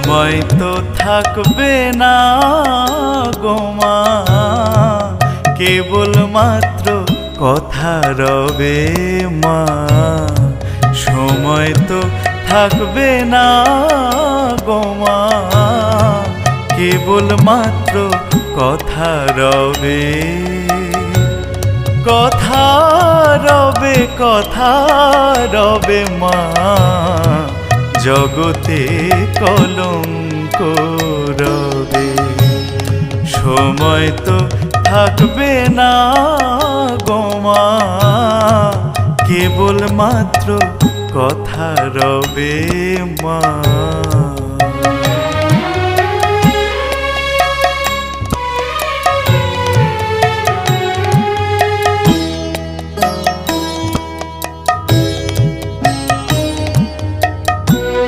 সময় তো থাকবে না গো মা, কেবল মাত্র কথা রবে মা। সময় তো থাকবে না গো মা, কেবল মাত্র কথা রবে। কথা রবে, কথা রবে মা, জগতে কলঙ্ক রবে। সময় তো থাকবে না গো মা, কেবল মাত্র কথা রবে মা।